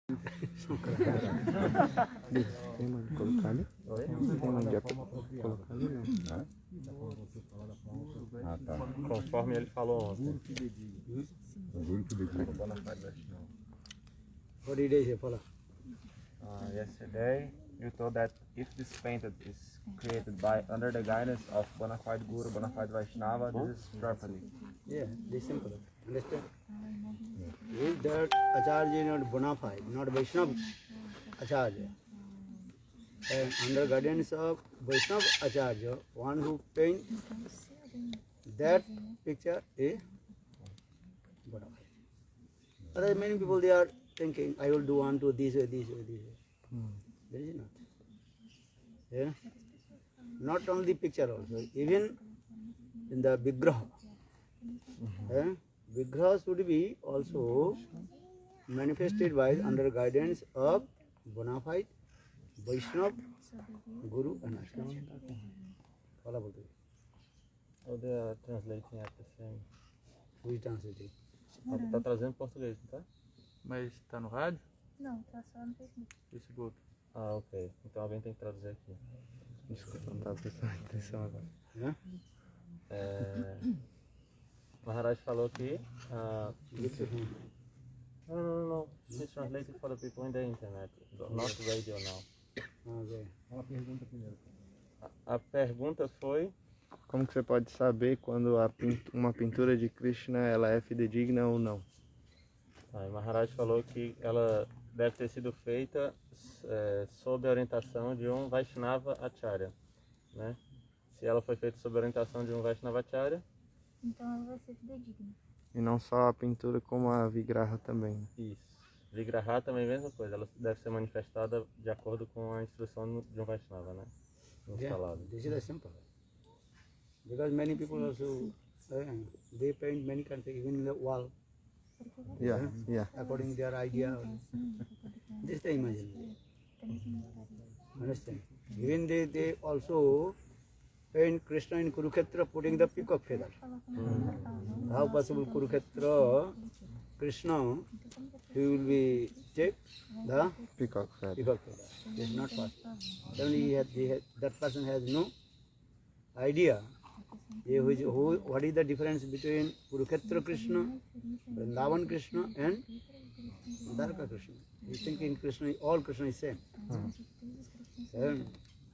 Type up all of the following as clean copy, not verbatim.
Tem mãe de colocar ali? Tem mãe de colocar ali, não? Ah, tá. Conforme ele falou ontem. What did I say, Paula? Yesterday, you told that if this painting is created by under the guidance of bona fide Guru, bona fide Vaishnava, this is property. Yeah, this simple. Understand? If that Acharya is not bona fide, not Vaishnava Acharya, and under guidance of Vaishnava Acharya, one who paint that picture is bona fide. Otherwise, many people they are thinking, I will do one to this way, this way, this way. There is not. Yeah? Not only picture also, even in the Vigraha. Yeah? Vigraha should be also manifested by under guidance of bona fide Vaishnava, Guru and Acharya. Follow both. Oh, they are translating at the same. Who is translating? Tá trazendo português, não tá? Mas tá no rádio? Não, tá só no Facebook. Facebook. Ah, ok. Então alguém tem que traduzir aqui. Desculpa, não estava prestando atenção agora. Yeah? Maharaj falou que... No. He's translating for the people in the internet, not radio now. Okay. A pergunta foi... Como que você pode saber quando uma pintura de Krishna ela é fidedigna ou não? Aí Maharaj falou que ela deve ter sido feita sob a orientação de um Vaishnava Acharya, né? Se ela foi feita sob a orientação de um Vaishnava Acharya, Então ela vai ser fidedigna. E não só a pintura, como a Vigraha também. Né? isso. Vigraha também é a mesma coisa, ela deve ser manifestada de acordo com a instrução de um Vaishnava, né? Instalado. This is a simple. Because many people also, they paint many kinds of, even in the wall, Yeah. according to their idea. This is the imagination. Understand? Even they also paint Krishna in Kurukshetra putting the peacock feather. How possible Kurukshetra, Krishna, he will be take the Peacock feather. peacock feather. It's not possible. Then that person has no idea. What is the difference between Kurukshetra Krishna, Vrindavan Krishna and Dwarka Krishna? You think in Krishna, all Krishna is same. And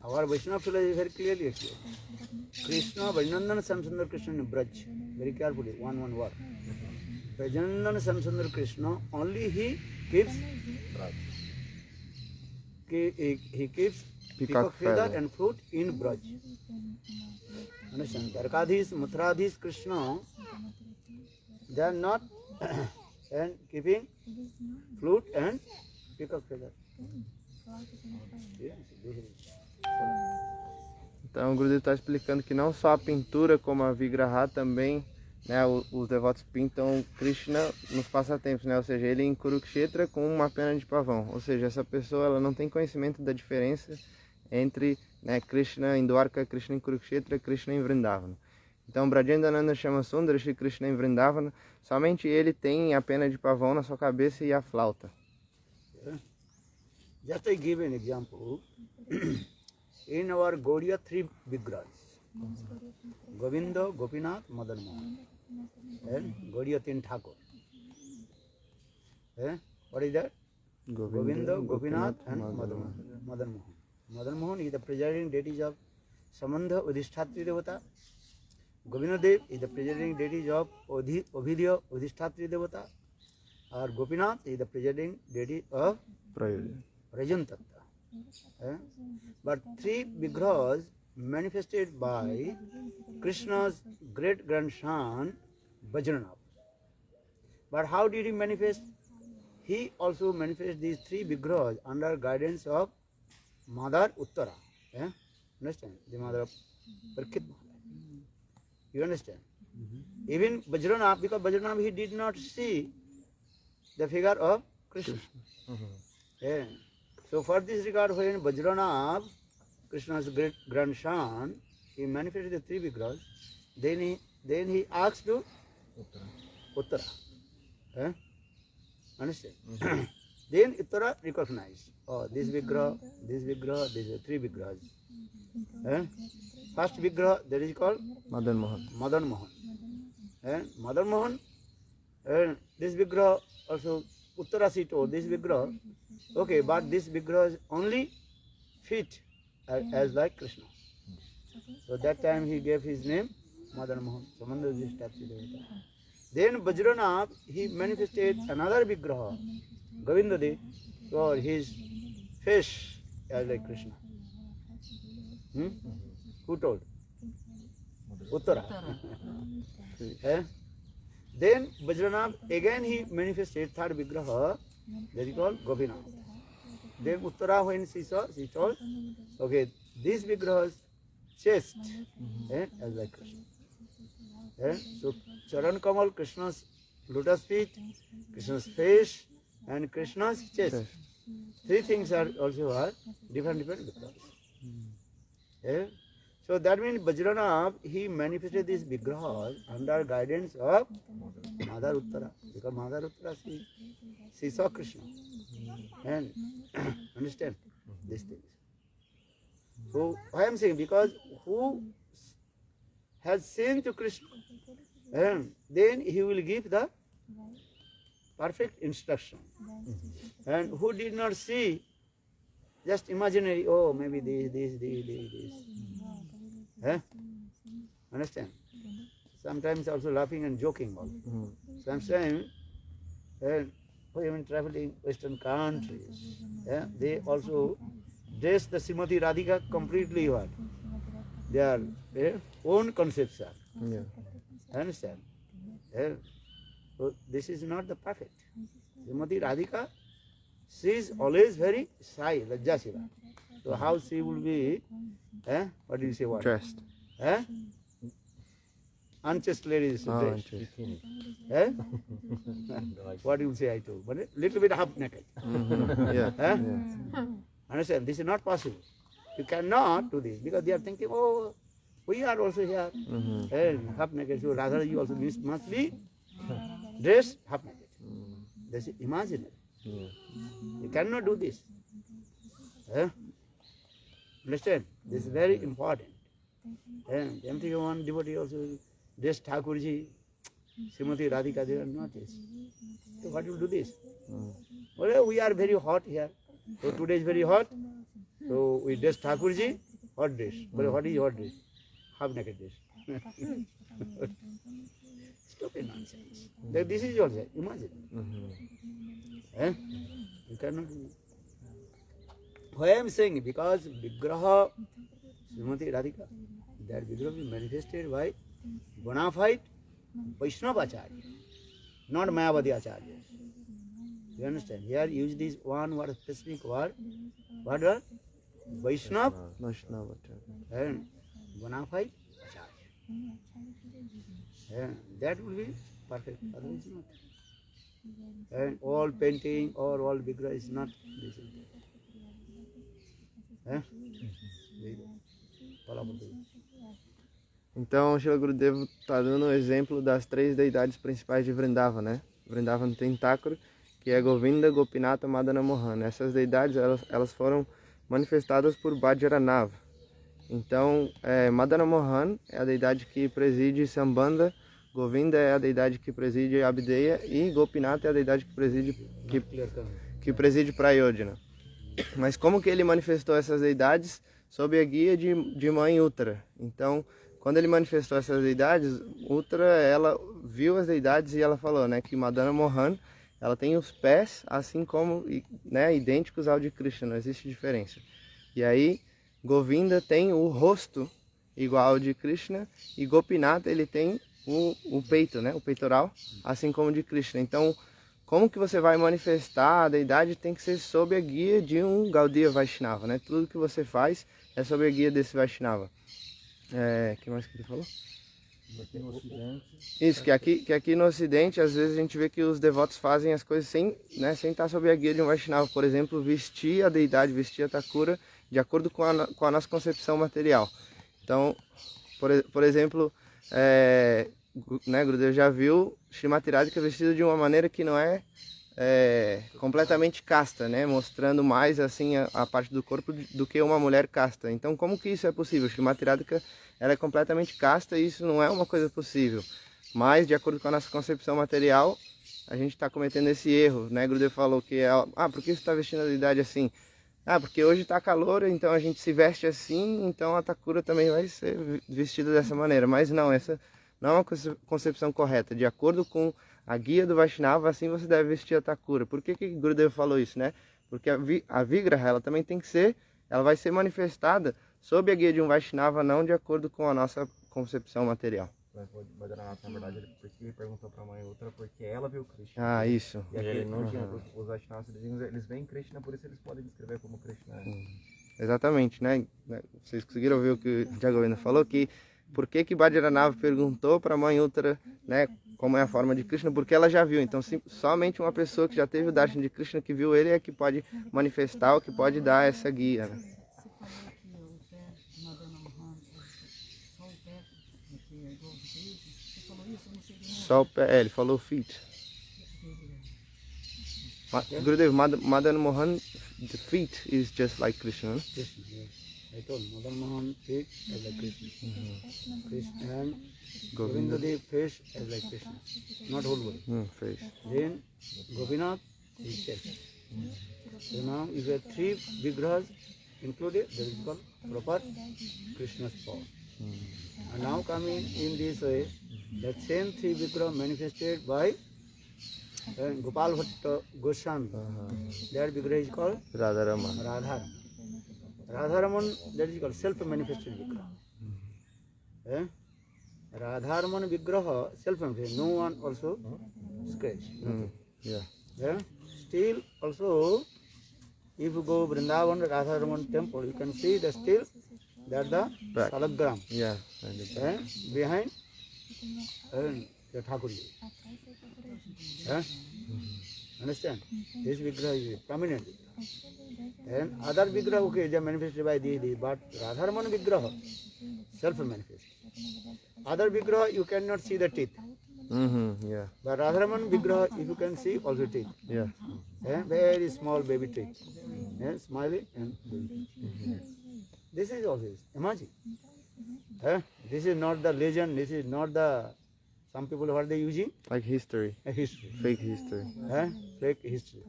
our Vaishnava philosophy is very clearly explained. Krishna, Vajanandana Samsundar Krishna in Braj. Very carefully, one word. Vajanandana Samsundar Krishna, only he keeps peacock feather and fruit in Braj. Understand? Dwarkadhis, Mathuradhis, Krishna, they are not and keeping flute and peacock feather. Yes, this is. Então o Gurudev está explicando que não só a pintura, como a Vigraha também, né, os devotos pintam Krishna nos passatempos, né, ou seja, ele em Kurukshetra com uma pena de pavão. Ou seja, essa pessoa ela não tem conhecimento da diferença entre, né, Krishna em Dwarka, Krishna em Kurukshetra, Krishna em Vrindavana. Então, Brajendananda chama Sundara Shri Krishna em Vrindavana, somente ele tem a pena de pavão na sua cabeça e a flauta. Just I give an example. In our Gaudiya three Vigrahas, Govinda, Gopinath, Madan Mohan, and Gaudiya Tin Thakur. What is that? Govinda, Gopinath, and Madan Mohan. Madan Mohan is the presiding deity of Samandha Udhishtatri Devata. Govinda Dev is the presiding deity of Ovidya Udhishtatri Devata. Or Gopinath is the presiding deity of Rajan Tattva. But three Vigrahas manifested by Krishna's great grandson Vajranath. But how did he manifest? He also manifested these three Vigrahas under guidance of Mother Uttara. Understand? The mother of Parikshit Maharaj. You understand? Even Vajranath, because Vajranath he did not see the figure of Krishna. So for this regard, when Vajranath, Krishna's great grandson, he manifested the three Vigrahas, then he asked to Uttara. Understand? Then Uttara recognized, oh, this Vigraha, these are three Vigrahas. First Vigraha, that is called Madan Mohan. Madan Mohan. And Madan Mohan, and this Vigraha also, Uttara she told, this Vigraha, okay, but this Vigraha is only fit as like Krishna. So that time he gave his name Madan Mohan. Samandha Udishthapti Devata. Then Vajranath, he manifested another Vigraha, Govindadev, for his face as like Krishna. Who told? Uttara. Then Vajranath, again he manifested third Vigraha, that is called Gopinath. Then Uttara, when she saw, she told, okay, this Vigraha's chest as like Krishna. So Charan Kamal, Krishna's lotus feet, Krishna's face, and Krishna's chest. Three things are also different Vigrahas. So that means Vajranath, he manifested these Vigrahas under guidance of Mother Uttara. Because Mother Uttara, she saw Krishna. And understand these things. So I am saying, because who has seen to Krishna, and then he will give the perfect instruction. And who did not see, just imaginary, oh, maybe this. Understand? Sometimes also laughing and joking also. Sometimes, when traveling Western countries, they also dress the Srimati Radhika completely what? Their own concepts are. Yeah. Understand? So this is not the perfect. Srimati Radhika, she is always very shy, Lajjasila. So how she will be, what do you say, what? Dressed. Unchaste ladies dress. Unchaste. What do you say, I told? But a little bit half naked. Yeah. Understand? This is not possible. You cannot do this because they are thinking, oh, we are also here. And half naked. So rather you also must be dressed half naked. This is imaginary. You cannot do this. Understand? This is very important. And MT1 devotee also dressed Thakurji, Srimati Radhika, they are not this. So what will do this? Well, we are very hot here. So today is very hot. So we dress Thakurji, hot dress. But what is hot dress? Half naked dress. Stupid nonsense. Like this is also, imagine. You cannot do it. Why I am saying? Because Vigraha, Srimati Radhika, that Vigraha is manifested by bona fide Vaishnava Acharya, not Mayavadi Acharya. You understand? Here use this one word, specific word. What word? Vaishnava and bona fide Acharya. And that will be perfect. Otherwise not. And all painting or all Vigraha is not this. Então, Shila Gurudev está dando o exemplo das três deidades principais de Vrindavan, né? Vrindavan tem Thakur, que é Govinda, Gopinata, Madana Mohan. Essas deidades, elas foram manifestadas por Bhajaranav. Então, Madana Mohan é a deidade que preside Sambandha, Govinda é a deidade que preside Abdeya e Gopinata é a deidade que preside Prayodhana. Mas como que ele manifestou essas deidades? Sob a guia de mãe Uttara. Então, quando ele manifestou essas deidades, Uttara, ela viu as deidades e ela falou, né, que Madana Mohan, ela tem os pés assim como, né, idênticos ao de Krishna, não existe diferença. E aí, Govinda tem o rosto igual ao de Krishna e Gopinata, ele tem o peito, né, o peitoral, assim como o de Krishna. Então, como que você vai manifestar a deidade tem que ser sob a guia de um Gaudiya Vaishnava, né? Tudo que você faz é sob a guia desse Vaishnava. O que mais que ele falou? Aqui no Ocidente. Isso, que aqui no Ocidente, às vezes a gente vê que os devotos fazem as coisas sem estar sob a guia de um Vaishnava. Por exemplo, vestir a deidade, vestir a Thakura de acordo com a nossa concepção material. Então, por exemplo, né, Gurudev já viu Srimati Radhika vestida de uma maneira que não é completamente casta, né? Mostrando mais assim a parte do corpo do que uma mulher casta. Então, como que isso é possível? Shrimati Radhika, ela é completamente casta e isso não é uma coisa possível. Mas, de acordo com a nossa concepção material, a gente está cometendo esse erro, né? Gurudev falou que por que você está vestindo a deidade assim? Porque hoje está calor, então a gente se veste assim, então a Thakura também vai ser vestida dessa maneira. Mas não, essa não é uma concepção correta. De acordo com a guia do Vaishnava, assim você deve vestir a Thakura. Por que Gurudev falou isso, né? Porque a Vigraha, ela também tem que ser, ela vai ser manifestada sob a guia de um Vaishnava, não de acordo com a nossa concepção material. Mas o Badrinath, na verdade, ele perguntou pra mãe outra porque ela viu Krishna. Isso. E aqui não tinha, os Vaishnavas, eles veem Krishna, por isso eles podem descrever como Krishna. Exatamente, né? Vocês conseguiram ouvir o que o Jagovina falou, que por que Bhadranav perguntou para a mãe Uttara, né, como é a forma de Krishna, porque ela já viu. Então, somente uma pessoa que já teve o darshan de Krishna, que viu ele, é que pode manifestar, ou que pode dar essa guia, né? Só o pé, ele falou feet. Gurudev, Madan Mohan, the feet is just like Krishna. Krishna, yes. I told Madan Mohan feet as like Krishna. Krishna and Govinda Dev face as like Krishna. Not whole body. Face. Then Gopinath is chest. So now you have three vigrahas included, that is called proper Krishna's form. And now coming in this way, that same three vigraha manifested by Gopal Bhatta Goswami. That vigraha is called Radharaman. Radharaman. Radharaman, that is called self-manifested vigraha. Radharaman vigraha, self-manifested, no one also scratch. Yeah. Still also, if you go Vrindavan, Radharaman temple, you can see the still, that the Back. Salagram. Yeah. Behind the Thakurji. Understand? This vigraha is prominent. And other vigraha, okay, they are manifested by these, but Radharaman vigraha, self-manifest. Other vigraha, you cannot see the teeth. Yeah. But Radharaman vigraha, if you can see, also teeth. Yeah. Very small baby teeth. Smiling and baby. This is always, imagine. This is not the legend, this is not the, some people what they using? Like history. A history. Fake history. Fake history.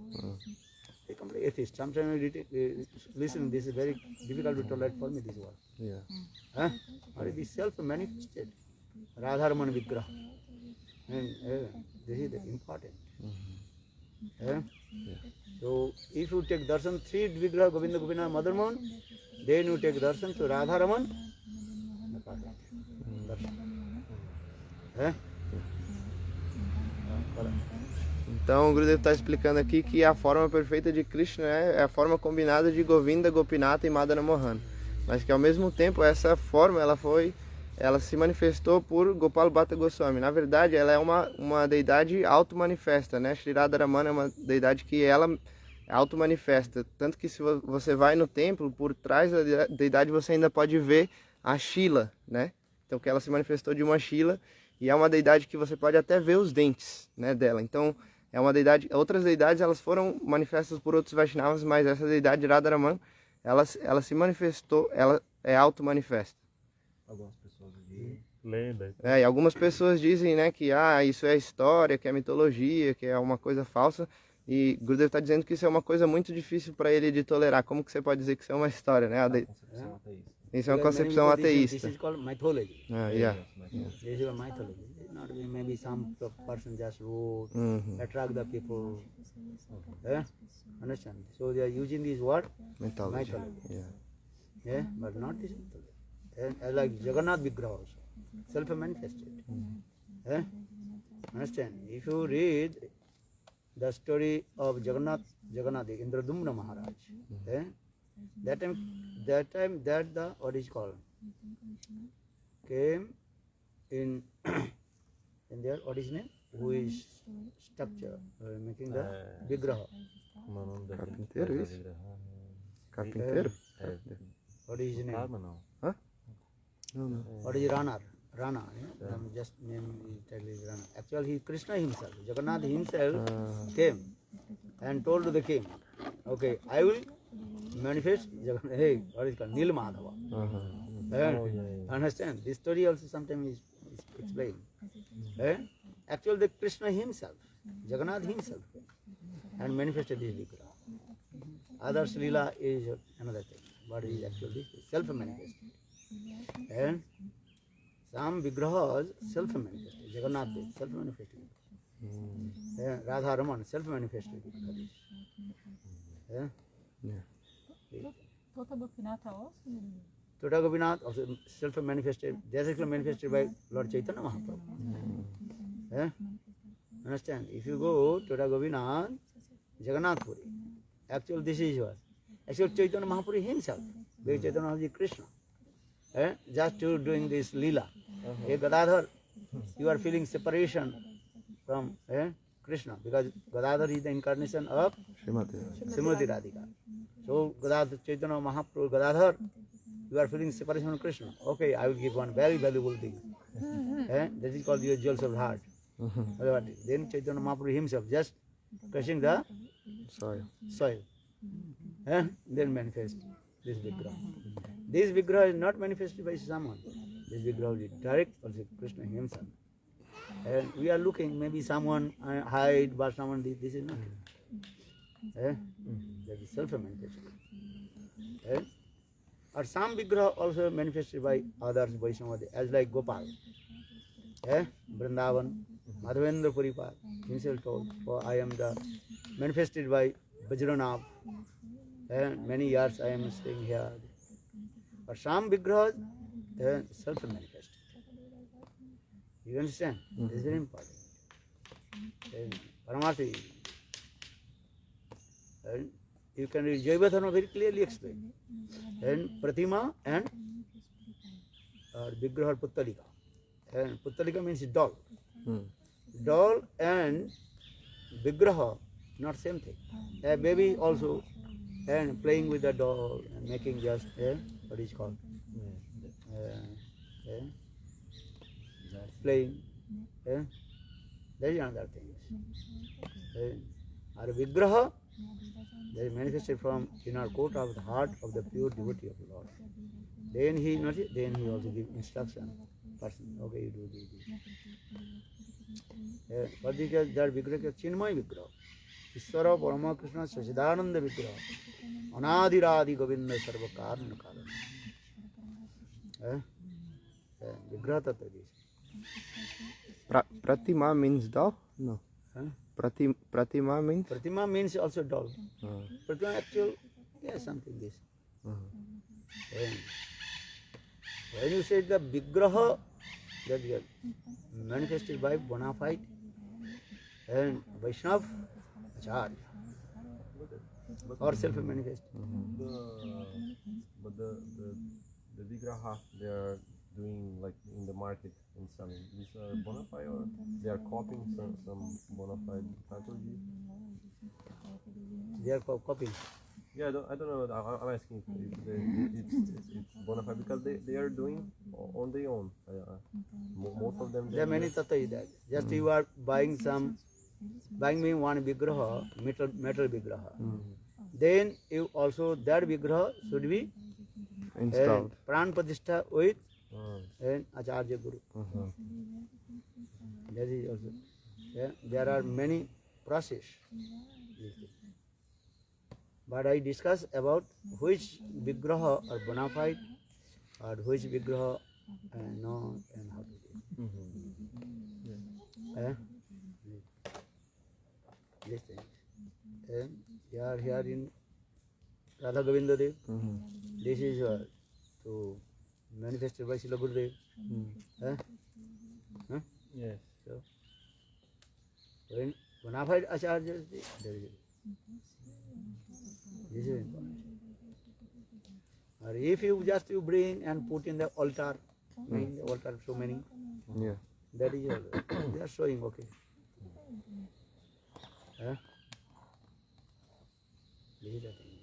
They complete atheist. Sometimes listen, this is very difficult to tolerate for me, this word. Yeah. But it is self-manifested. Radharaman vigraha. And this is important. So if you take darshan, three vigraha, Govinda, Gopinath, Madan Mohan, then you take darshan to Radharaman. Então o Gurudev está explicando aqui que a forma perfeita de Krishna é a forma combinada de Govinda, Gopinata e Madana Mohan. Mas que ao mesmo tempo essa forma ela se manifestou por Gopal Bhatta Goswami. Na verdade ela é uma deidade auto-manifesta, né? Shri Radharaman é uma deidade que ela auto-manifesta. Tanto que se você vai no templo, por trás da deidade você ainda pode ver a Shila, né? Então que ela se manifestou de uma Shila e é uma deidade que você pode até ver os dentes, né, dela. Então é uma deidade, outras deidades elas foram manifestas por outros Vaishnavas, mas essa deidade Radharaman, ela se manifestou, ela é auto-manifesta. Algumas pessoas dizem. Lenda. E algumas pessoas dizem, né, que isso é história, que é mitologia, que é uma coisa falsa. E Gurudev está dizendo que isso é uma coisa muito difícil para ele de tolerar. Como que você pode dizer que isso é uma história, né? Isso é uma concepção ateísta. This is called mythology. Yeah. This is a mythology. Not maybe some person just wrote, attract the people. Understand? So they are using this word Mythology. Yeah, but not this mythology. And like Jagannath Vigraha also, self-manifested. Understand? If you read the story of Jagannath Indradumna Maharaj, that time the what is called came in their what is name? Who is structure making the Vigraha? Como é o nome daquele? Carpinteiro, isso? Carpinteiro? What is his name? Karma, não. Não. What is Rana? Just name is Rana. Actually, he is Krishna himself. Jagannath himself came and told to the king, okay, I will manifest Jagannath. Hey, what is called Nil Madhava. Understand? This story also sometimes is explained. Actually, the Krishna himself, Jagannath himself, and manifested this Vigraha. Others Leela is another thing, but it is actually self-manifested. And some Vigrahas self-manifested. Jagannath is self-manifested. Radha Raman self-manifested. Tota Gopinath also. Tota Gopinath also self-manifested, directly manifested by Lord Chaitanya Mahaprabhu. Understand? If you go to Tota Gopinath, Jagannath Puri, actually this is what? Actually Chaitanya Mahaprabhu himself, because Chaitanya Mahaprabhu is Krishna. Just to doing this Leela. Gadadhar, you are feeling separation from Krishna, because Gadadhar is the incarnation of Srimati Radhika. So Gadadhar, Chaitanya Mahaprabhu, Gadadhar, you are feeling separation from Krishna. Okay, I will give one very valuable thing. That is called your jewels of heart. Then Chaitanya Mahaprabhu himself just crushing the soil. Then manifest this Vigraha. This Vigraha is not manifested by someone. This Vigraha is direct also Krishna himself. And we are looking, maybe someone hide, but someone this is not. That is self-manifested. Or some Vigraha also manifested by others, Vaishnava, as like Gopal. Vrindavan, Madhavendra Puripal, himself told, for I am the manifested by Vajranath. Many years I am staying here. But some Vigrahas self-manifested. You understand? This is very important. Paramartha, you can read Jaivatana very clearly explained. And Pratima and Vigraha Puttalika. And Puttalika means doll. Doll and Vigraha, not same thing. A baby also, and playing with the doll and making just what is called playing. That is another thing. Our Vigraha, that is manifested from inner court of the heart of the pure devotee of the Lord. Then he also gives instruction. Person, okay, you do this. But because that Vigraha is Chinmay Vigraha. Ishvara Parama Krishna Sachidananda Vigraha. Anadiradi Govinda Sarva Karana Karana. Vigraha Tattva is. Pratima means doll? No. Pratima means? Pratima means also doll. Pratima actually, something this. When you say the Vigraha, that is manifested by bona fide and Vaishnav Acharya or self-manifest. But the Vigraha they are doing like in the market and selling, these are bona fide or they are copying some bona fide pathology? They are copying. Yeah, I don't know. I'm asking if it's bona fide because they are doing on their own. Most of them. There are many tattva that. Just you are buying me one Vigraha, metal Vigraha. Then you also that Vigraha should be Installed. Pran Pratishtha with and Acharya Guru. That is also. There are many process. But I discuss about which Vigraha are bona fide or which Vigraha not and how to do. This thing. And here in Radha Govinda Dev, this is to manifested by Srila Gurudev. Yes. So, when bona fide Acharya, there is this is important. Or if you bring and put in the altar, in the altar so many, that is all. They are showing okay. This is the thing.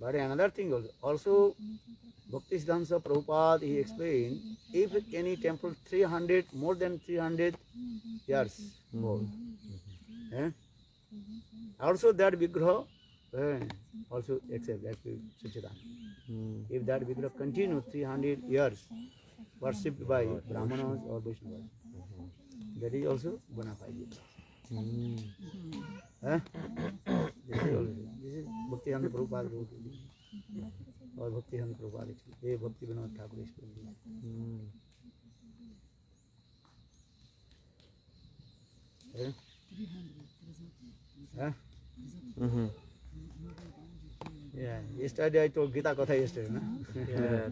But another thing also Bhaktisiddhanta Prabhupada, he explained, if any temple more than 300 years old, Also that Vigraha also accept that Satchidananda. If that Vigraha continue 300 years worshipped by Brahmanas or Vaishnavas, that is also bona fide. This is Bhaktivedanta Prabhupada wrote or Bhaktivedanta Prabhupada actually. Bhakti Vinod Thakur explained. Yeah, yesterday I told Gita Katha yesterday, no? Yeah,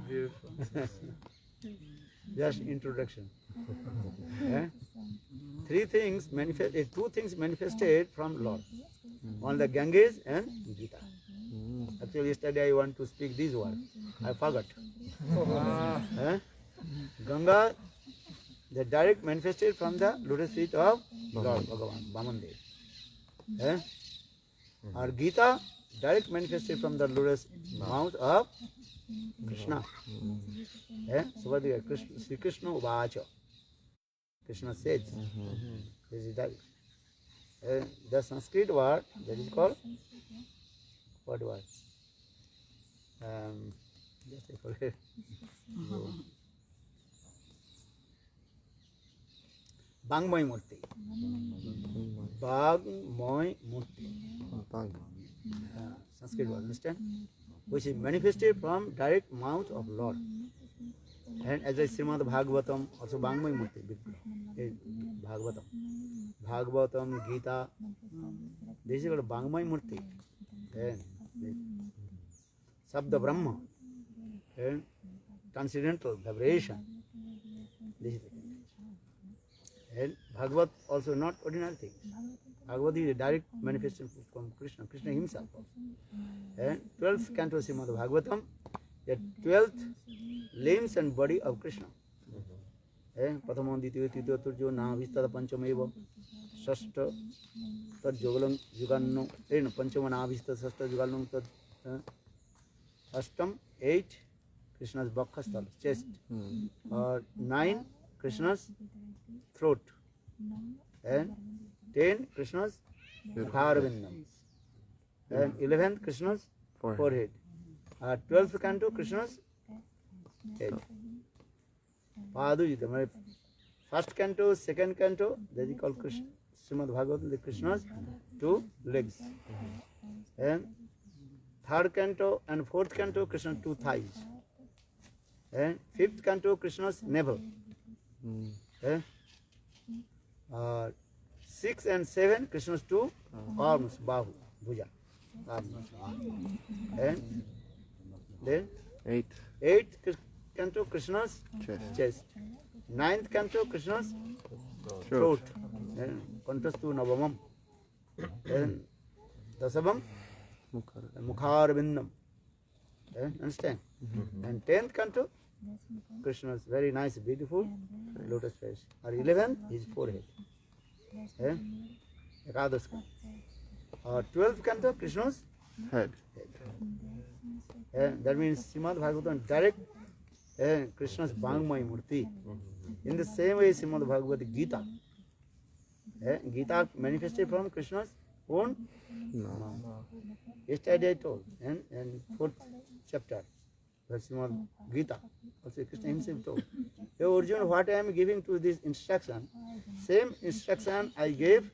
beautiful. Just introduction. Two things manifested from Lord. On the Ganges and Gita. Actually, yesterday I want to speak this word. I forgot. Ganga, the direct manifested from the lotus feet of Lord Bhagavan, Vamandev. Or Gita, direct manifested from the lotus mouth of Krishna. So Sri Krishna Uvacha. Krishna says. This is that. The Sanskrit word that is called what word? Just I forget. Bangmai Murti. Bangmai Murti. Sanskrit word, understand? Which is manifested from direct mouth of Lord. And as I Srimad Bhagavatam, also Bangmai Murti, Bhagavatam. Bhagavatam, Gita, this is called Bangmai Murti. And Sabda Brahma, and transcendental vibration. This is the thing. And Bhagavat also not ordinary thing. Bhagavat is a direct manifestation from Krishna, Krishna himself. And 12th canto Srimad Bhagavatam, the 12th limbs and body of Krishna. Prathama, Ditya, Titiya, Turjo, Navistada, Panchameva, Shashta, Tad Jogalam, Yuganno, Panchama, Navista, Shashta, Yuganno, Tad Ashtam, 8, Krishna's Bhakkastal, chest. 9, Krishna's throat. And 10, Krishna's Mukharvindam. And 11th, Krishna's forehead. 12th canto, Krishna's head. Padujita. First canto, second canto, that is called Krishna. Srimad Bhagavatam, the Krishna's 2 legs. And third canto and fourth canto, Krishna's 2 thighs. And fifth canto, Krishna's navel. 6 and 7, Krishna's 2 arms, bahu, bhuja. And then 8th canto, Krishna's chest. 9th canto, Krishna's throat. And contrast to Navamam. And Dasabam, Mukharvindam. Understand? And 10th canto, Krishna's very nice, beautiful lotus face. Or 11th, his forehead. Ekadash. Or 12th canto, Krishna's head. That means Srimad Bhagavatam direct Krishna's Bangmai Murti. In the same way, Srimad Bhagavad Gita. Gita manifested from Krishna's own mouth. Yesterday I told, and 4th chapter, Srimad Gita, also Krishna himself told. Hey Arjuna, what I am giving to this instruction, same instruction I gave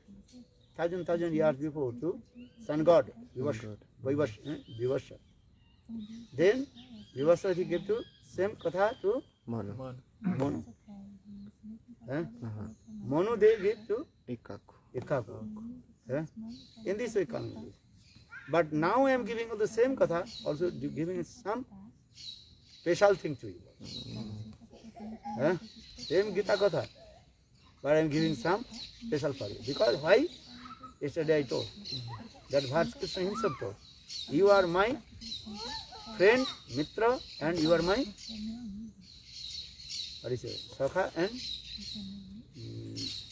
1,000 years before to sun god, Vivasha. Then Vivasha he gave to same katha to Manu. Manu they give to Ikaku. In this way coming. But now I am giving the same katha, also giving some special thing to you. Same Gita katha, but I am giving some special for you. Because why? Yesterday I told that Bharata Krishna himself told, you are my friend, mitra, and you are my what is it? Sakha and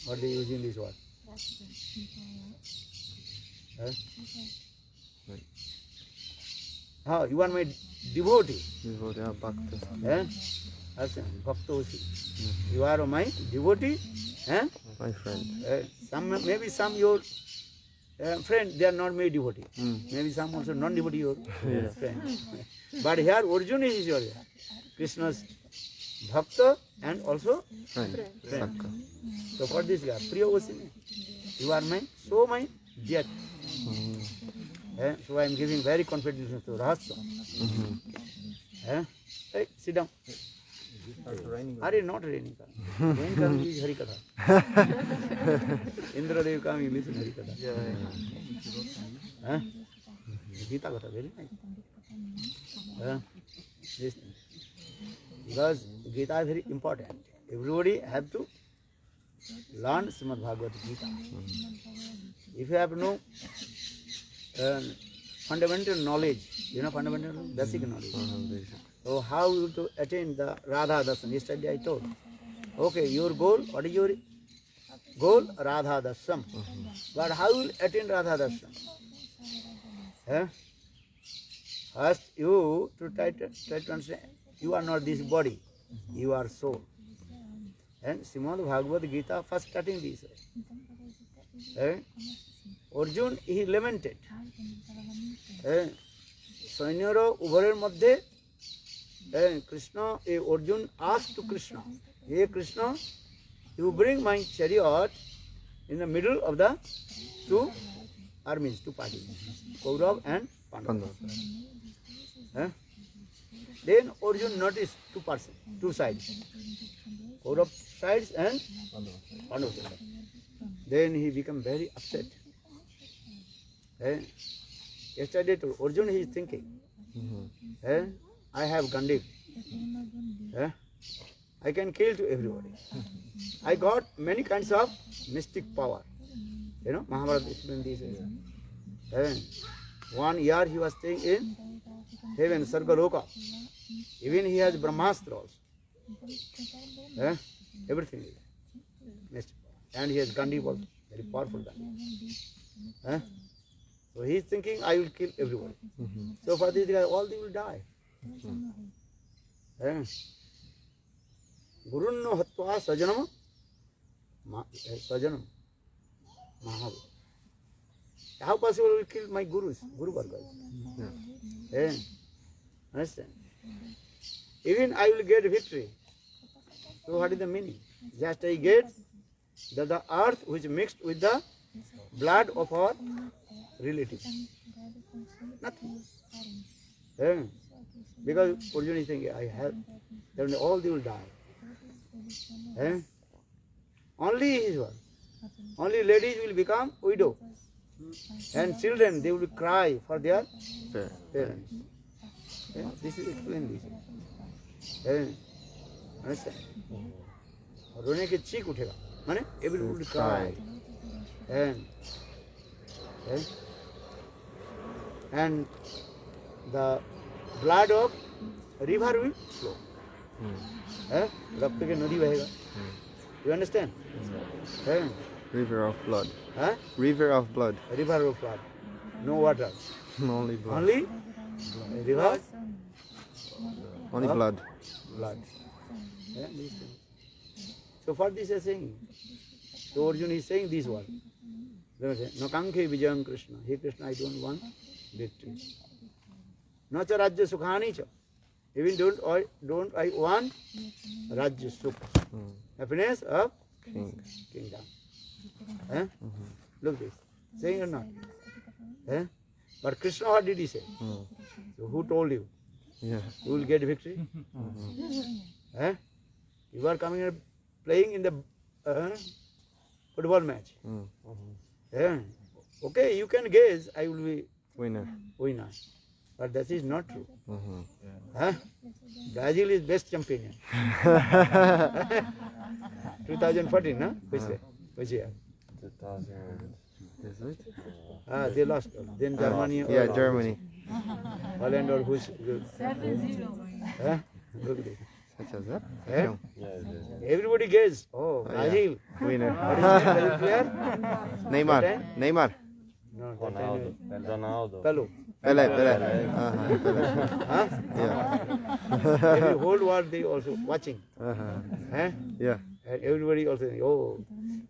what they use in this word? You are my devotee. You are my devotee, my friend. Maybe some your friend, they are not my devotee. Maybe some also non-devotee your friend. But here Arjun is your Krishna's bhakta and also friend. So for this guy, Priya Vasini, you are my dear. So I am giving very confidence to Rahasya. Hey, sit down. Are not raining? Rain coming is Harikatha. Indradev coming, listen Harikatha. Gita Katha, very nice. Listen. Because Gita is very important. Everybody have to learn Srimad Bhagavad Gita. If you have no fundamental knowledge, fundamental basic knowledge. So how you to attain the Radha Darshan? Yesterday I told. Okay, your goal, what is your goal? Radha Darshan. But how you will attain Radha Darshan? First you to try to understand, you are not this body, you are soul. And Srimad Bhagavad Gita first starting this way. Arjun, he lamented. Sainyara Uvarer Madhye, Krishna, Arjun asked to Krishna, hey Krishna, you bring my chariot in the middle of the two armies, two parties, Kaurav and Pandava. Then Arjun noticed two sides, Kaurav sides and Pandava sides. Then he became very upset. Yesterday to Arjun he is thinking, I have Gandik. I can kill to everybody. I got many kinds of mystic power. Mahabharata explained this. 1 year he was staying in heaven, Sargaloka. Even he has Brahmastra also. Everything is mystic. And he has Gandhi also, very powerful Gandhi. So he is thinking, I will kill everybody. So for this guy, all they will die. Gurunno hatva sajanam mahav. How possible will kill my gurus, Guru Vargas? Understand? Even I will get victory. So what is the meaning? Just I get that the earth which mixed with the blood of our relatives. Nothing. Because Arjuna is thinking, I have, then all they will die. Only his one. Only ladies will become widow. And children, they will cry for their parents. This is explained this. Understand? रोने के चीख उठेगा, माने everybody will cry. And the blood of river will flow. रक्त के नदी बहेगा. You understand? River of blood. River of blood. River of blood. No water. Only blood. Only river. Only blood. Blood. So for this is saying, so Arjuna is saying this word. No kankhe vijayam Krishna. Hey Krishna, I don't want victory. No cha rajya sukhani cha. Even don't I want rajya sukha. Happiness of kingdom. Look this. Saying or not? But Krishna, what did he say? So who told you? You will get victory? You are coming and playing in the football match. Okay, you can guess I will be winner. But that is not true. Brazil is best champion. 2014, no? Which year? 2000. They lost. Then Germany. Yeah, Germany. Holland or who's 7-0. Look at this. Such as that? Everybody guess. Oh, Brazil. Winner. What is the player? Neymar. No, Ronaldo. Pelo. Pelé. Every whole world they also watching. Yeah. And everybody also, oh,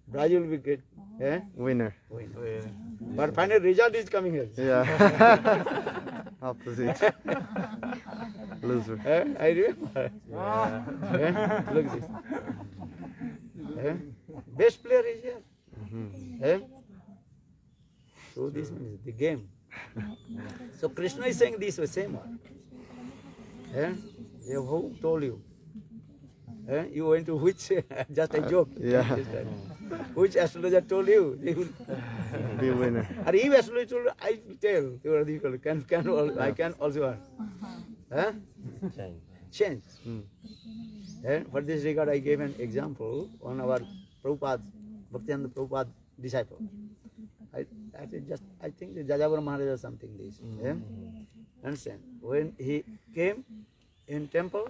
Brazil will get Eh? Winner. Winner. But final result is coming here. Yeah. Opposite. Loser. I remember. Look this. Best player is here. So this means the game. So Krishna is saying this same one. Who told you? You went to which? Just a joke. Yeah. Which astrologer told you? They will Be winner. and if astrologer told you, I will tell. Theoretical. I can also earn. Change. And for this regard, I gave an example on our Prabhupada, Bhaktivedanta Prabhupada disciple. I think the Jajavar Maharaj or something this. Understand? When he came in temple,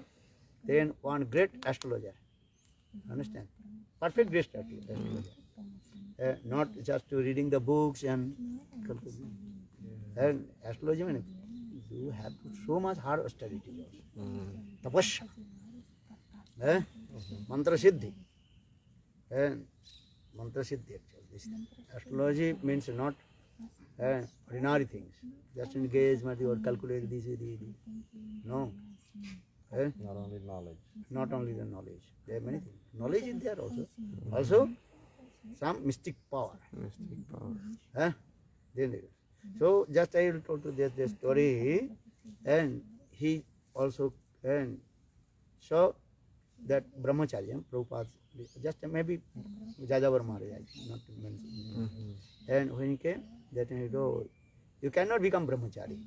then one great astrologer. Understand? Perfect great astrologer. Not just to reading the books and astrology means you have to so much hard austerity. Tapasya. Mantra Siddhi. Mantra Siddhi actually. This astrology means not ordinary things. Just engage or calculate this. No. Not only knowledge. Not only the knowledge. There are many things. Knowledge is there also. Also, some mystic power. Mystic power. So, just I told you this story, and he also saw that Brahmacharya, Prabhupada, just maybe Jajavar Maharaj, not to mention. And when he came, that he told, you cannot become Brahmachari.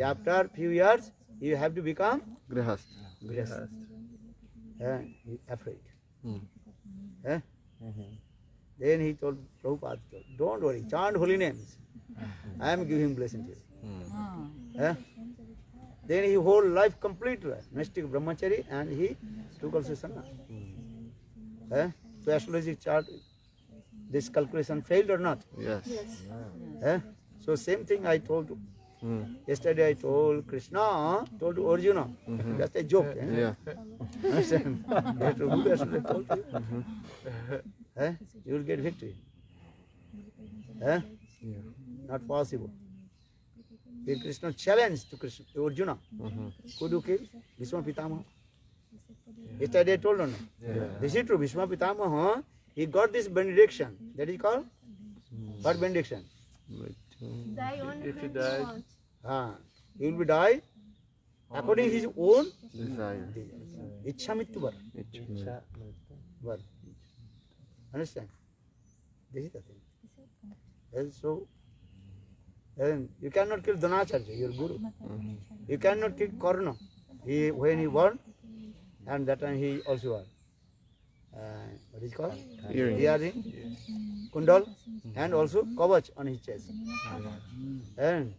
After few years, you have to become Grihast. Grihast. He afraid. Then he told Prabhupada, don't worry, chant holy names. I am giving blessing to you. Then he whole life complete mystic brahmachari and he took also sannyas. So astrology chart, this calculation failed or not? Yes. So same thing I told yesterday. I told Krishna, told Arjuna, just a joke. Yeah. Understand? That good astrology told you. You will get victory. Not possible. Then Krishna challenged to Arjuna. Could you kill Bhishma Pitamaha? Yesterday I told him. This is true. Bhishma Pitamaha, he got this benediction. That is called what benediction? Die only If he when died. wants. He will be die according to his own Desire. Ichha Mittu Var. Understand? This is the thing. And so, and you cannot kill Dronacharya, your guru. You cannot kill Karna. When he born, and that time he also born. What is it called? Earring, kundal, and also kavach on his chest. And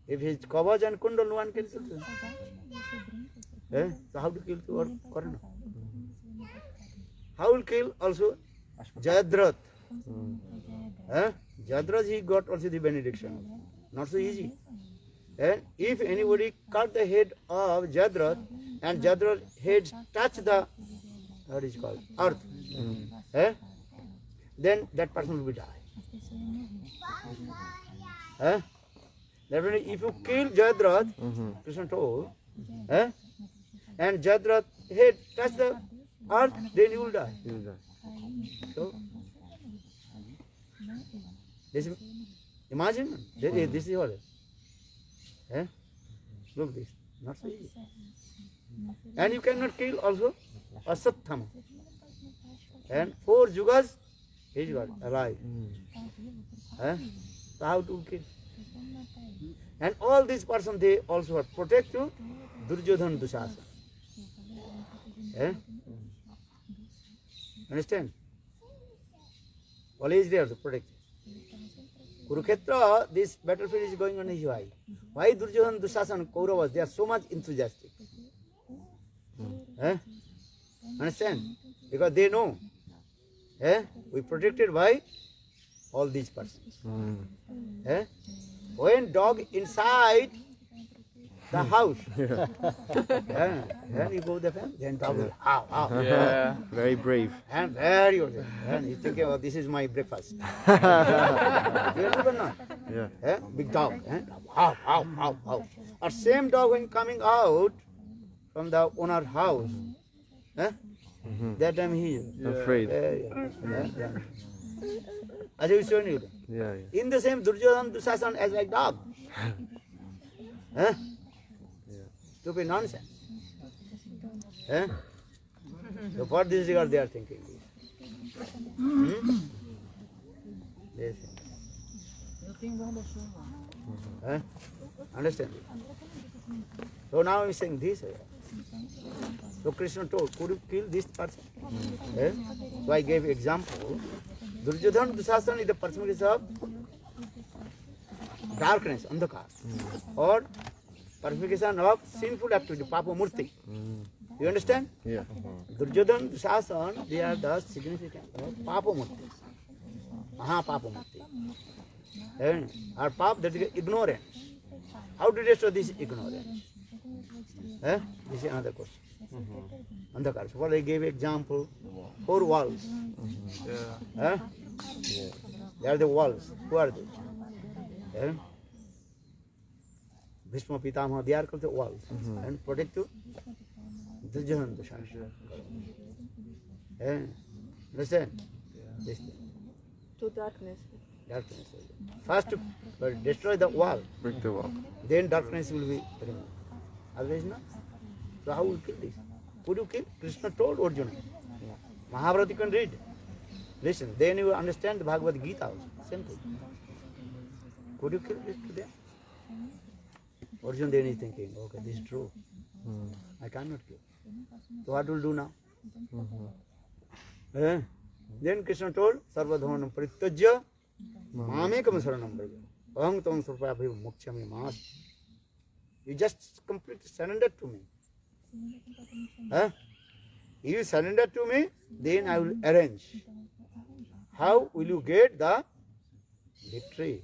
if his kavach and kundal, no one can kill him. So how to kill Karna? How will kill also Jayadratha? Jayadratha, he got also the benediction. Not so easy. And if anybody cut the head of Jayadratha and Jayadratha's head touch the, what is it called, earth, then that person will die. That means if you kill Jayadratha, Krishna told, and Jayadratha's head touch the earth, then you will die. So, imagine, this is what. Look this, not so easy. And you cannot kill also Asatthama. And 4 yugas, he is got alive. So how to kill? And all these persons, they also are protect you, Duryodhana Dushasana. Understand? Always there to protect. Kurukshetra, this battlefield is going on his way. Why Duryodhana, Dushasana, Kauravas, they are so much enthusiastic? Understand? Because they know we protected by all these persons. When dog inside the house. And you go the family, then talk, how. Yeah. Very brave. And very good. And he's thinking, oh, this is my breakfast. You remember not? Yeah. Big dog. How. Or same dog when coming out from the owner's house, that time he is Afraid. as I was showing you. Yeah. In the same Duryodhana, Dushasan as like dog. Stupid nonsense. So for this regard they are thinking. Yes. Understand? So now I'm saying this. So Krishna told, could you kill this person? So I gave example. Duryodhana Dushasan is the personification of darkness, andhakar, or personification of sinful activity, papa murti. You understand? Yeah. Duryodhana Dushasan, they are the significant of papa murti, maha papa murti. Or pap, that is ignorance. How to destroy this ignorance? This is another question. Andhakar. So what I gave example, 4 walls. They are the walls. Who are they? Bhishma Pitamaha, they are called the walls. And protect you. Duryodhana Dushasan. Understand? This thing. To darkness. Darkness. First to destroy the wall, Break the wall. then darkness will be removed. Otherwise not. So how will you kill this? Would you kill? Krishna told Arjuna. Mahabharata you can read. Listen, then you understand the Bhagavad Gita also. Same thing. Could you kill this to them? Arjuna then is thinking, okay, this is true. I cannot kill. So what will do now? Then Krishna told, Sarvadhamanam Parityajya Mamekam Saranam Braja. Aham tam surpabhi mukhyami mas. You just completely surrender to me. If you surrender to me, then I will arrange. How will you get the victory?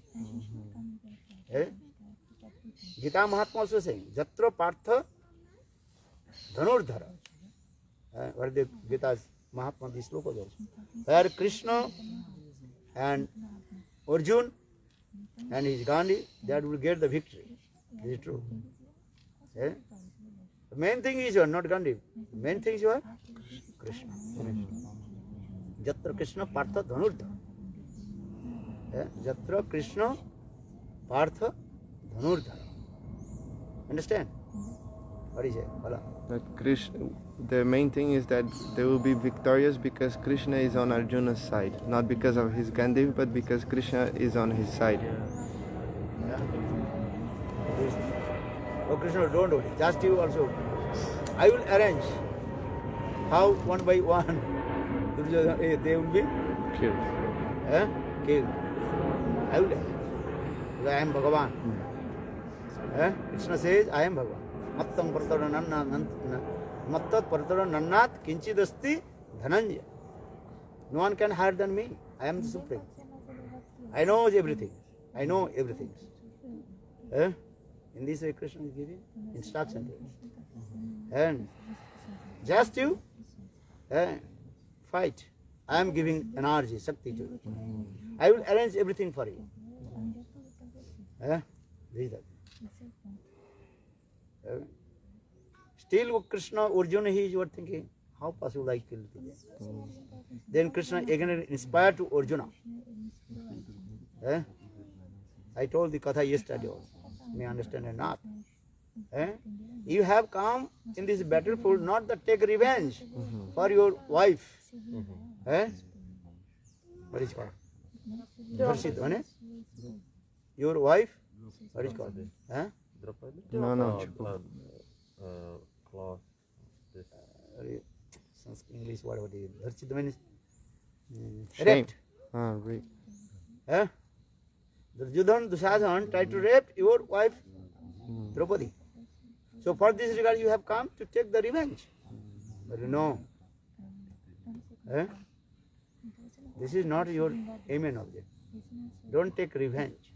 Gita Mahatma also saying, Jatra Partha Dhanurdhara. What is the Gita's Mahatma, this sloka also. Where Krishna and Arjun and his Gandhi, that will get the victory. This is true. The main thing is you are not Gandhi. The main thing is you are Krishna. Jatra Krishna Partha Dhanurdhara. Jatra Krishna Partha Dhanurdhara. Understand? What is it? That Krishna, the main thing is that they will be victorious because Krishna is on Arjuna's side, not because of his Gandhi, but because Krishna is on his side. Oh Krishna, don't do it. Just you also. I will arrange how one by one they will be Killed. killed. I will arrange. Because I am Bhagavan. Krishna says, I am Bhagavan. Mattam Paratara Mattat Paratara Nannat Kinchidasti Dhananjaya. No one can higher than me. I am the Supreme. I know everything. I know everything. In this way Krishna is giving instruction to us. And just you fight. I am giving energy, Shakti to you. I will arrange everything for you. Still Krishna, Arjuna, he is thinking, how possible I kill them? Then Krishna again inspired to Arjuna. I told the Katha yesterday also. You may understand or not. You have come in this battlefield not to take revenge for your wife. What is it called? Dharshit, your wife? What is it called? Draupadi? No. Cloth. This. English word, what is it? Dharshit means Shame. raped. Rape. Duryodhana Dushasan tried to rape your wife Draupadi. So for this regard you have come to take the revenge. But no. This is not your aim and object. Don't take revenge.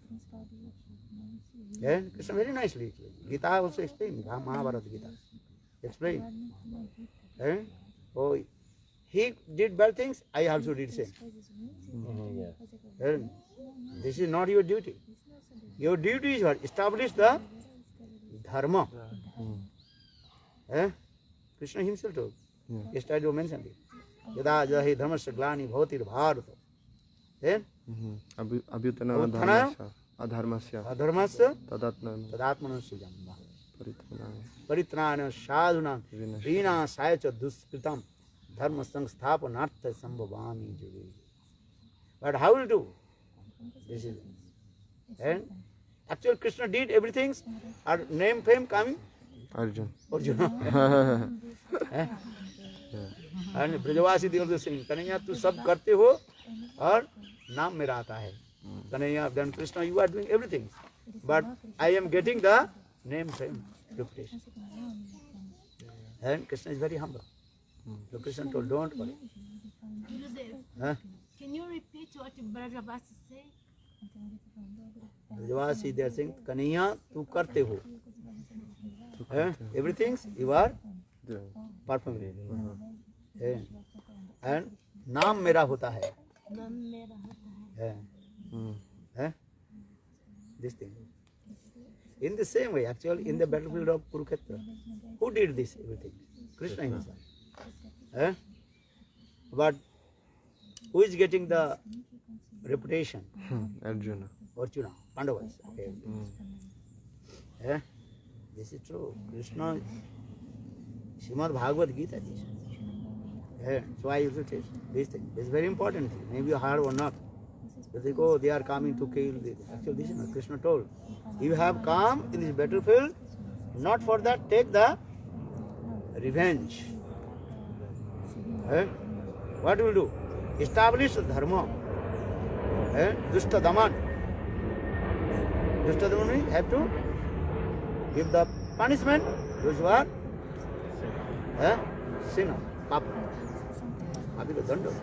And Krishna very nicely explained. Gita also explained, Mahabharata Gita. Explained. And, oh, he did bad things, I also did same. And this is not your duty. Your duty is what? Establish the dharma. Krishna himself told. Yesterday you mentioned it. Yada jahi dharmasya glani bhavatir bharata. Then Abhyutana adharmasya adharmasya tadatnana tadatmanasya jamba. paritranaya Paritrana sadhunam vina sayacha duskritam dharma sansthapanartha sambhavami juri. But how will do? This is it. And actually Krishna did everything. Our name, fame coming. Arjun. Arjuna. And ब्रजवासी देव सिंह कन्हैया तू सब करते हो और नाम मेरा आता है Kanhaiya. Then Krishna, you are doing everything, but I am getting the name, fame, reputation. And Krishna is very humble. So Krishna told, don't worry. Huh? Can you repeat what Brajavasi say? Brajwasi they are saying Kanhaiya तू करते हो. Everything you are performing. And नाम मेरा होता है. This thing. In the same way, actually, in the battlefield of Kurukshetra, who did this everything? Krishna himself. But who is getting the reputation? Arjuna. Arjuna, Pandavas. This is true. Krishna, Srimad Bhagavad Gita. So I used to tell this thing. This is very important thing. Maybe you heard or not. You think, oh, they are coming to kill. Actually, this is not. Krishna told, you have come in this battlefield, not for that, take the revenge. What will do? Establish the dharma. Dushta daman. Dushta daman means have to give the punishment those who are sinner, papa. Abhika danda.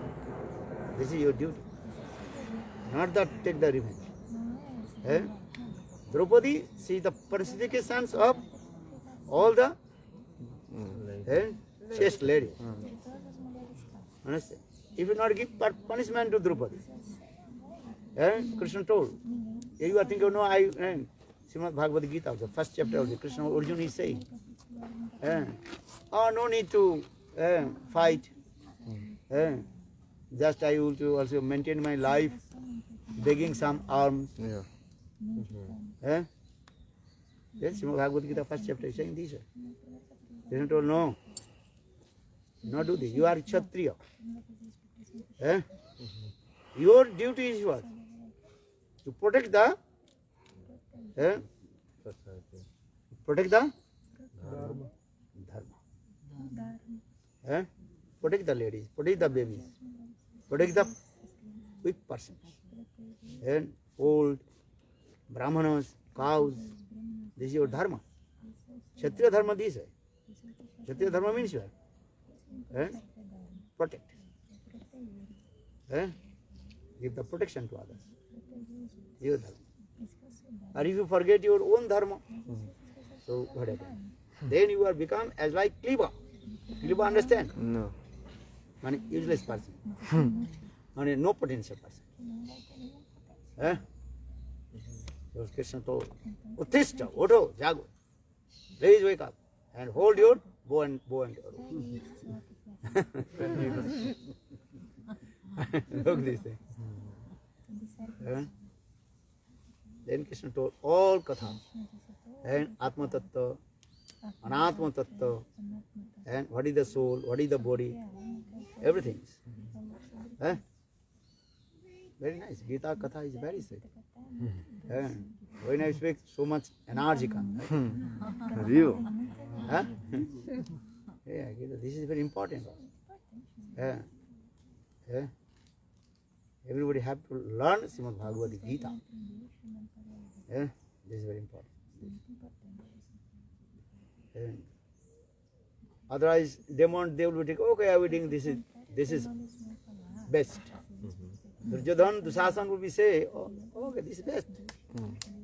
This is your duty. Not that take the revenge. Draupadi, see the personifications of all the chaste ladies. Understand? If you not give punishment to Draupadi, Krishna told, you are thinking, no, Srimad Bhagavad Gita, the first chapter of the Krishna, Arjuna is saying, oh, no need to fight. Just I will to also maintain my life, begging some alms. Yes, Srimad Bhagavad Gita, first chapter, is saying this. Krishna told, no, not do this. You are Kshatriya. Your duty is what? To protect the dharma. Protect the ladies, protect the babies, protect the weak persons, and old, brahmanas, cows. This is your dharma. Kshatriya dharma this is. Kshatriya dharma means what? Protect. Give the protection to others. Your dharma. Or if you forget your own dharma, so what happens? Then you are become as like Kliba. Kliba understand? No. Meaning useless person. Meaning no potential person. So Krishna told, Uttishta, Odo, Jago. Please wake up and hold your bow and arrow. Look this thing. Then Krishna told all katha and Atma Tattva, Anatma Tattva, and what is the soul, what is the body, everything. Very nice. Gita Katha is very sweet. When I speak, so much energy comes. Real. Yeah, Gita, this is very important. Everybody have to learn Srimad Bhagavad Gita. This is very important. Otherwise, they will be taking, okay, I will think this is best. Duryodhana, Dushasan will be say, oh, okay, this is best.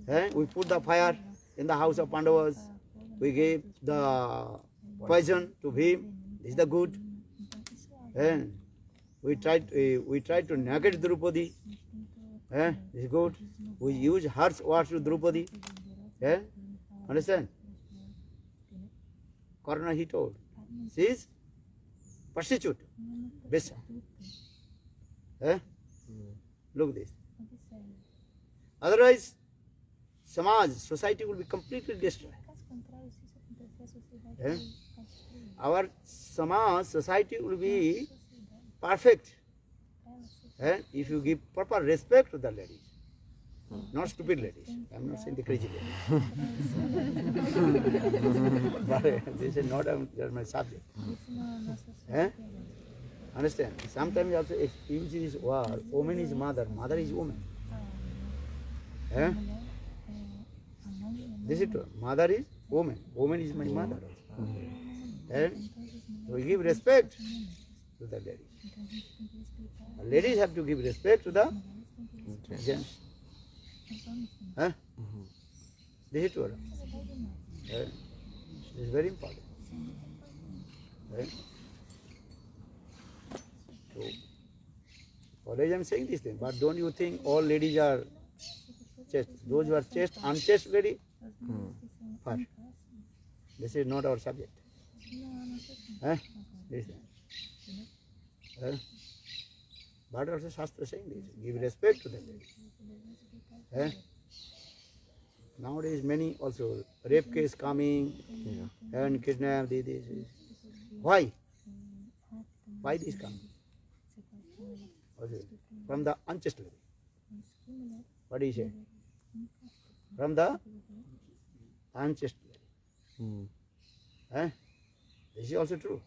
We put the fire in the house of Pandavas. We gave the poison to Bhim. This is the good. And we tried to negate Draupadi. This is good. We use harsh words to Draupadi. Understand? Karna, he told. She is prostitute. Besha. Look this. Otherwise, Samaj, society will be completely destroyed. Our Samaj, society will be perfect if you give proper respect to the ladies. Not stupid ladies. I am not saying the crazy ladies. But this is not my subject. Understand? Sometimes you also use this word, woman is mother, mother is woman. This is true. Mother is woman, woman is my mother. And we give respect to the ladies. The ladies have to give respect to the gents. This is true. This is very important. So, always I am saying this thing, but don't you think all ladies are chaste? Those who are chaste, unchaste lady, first. This is not our subject. This but also Shastra saying this, give respect to the lady. Nowadays many also rape case coming and kidnap this. Why? Why this coming? From the unchaste lady. What do you say? From the unchaste lady. This is also true.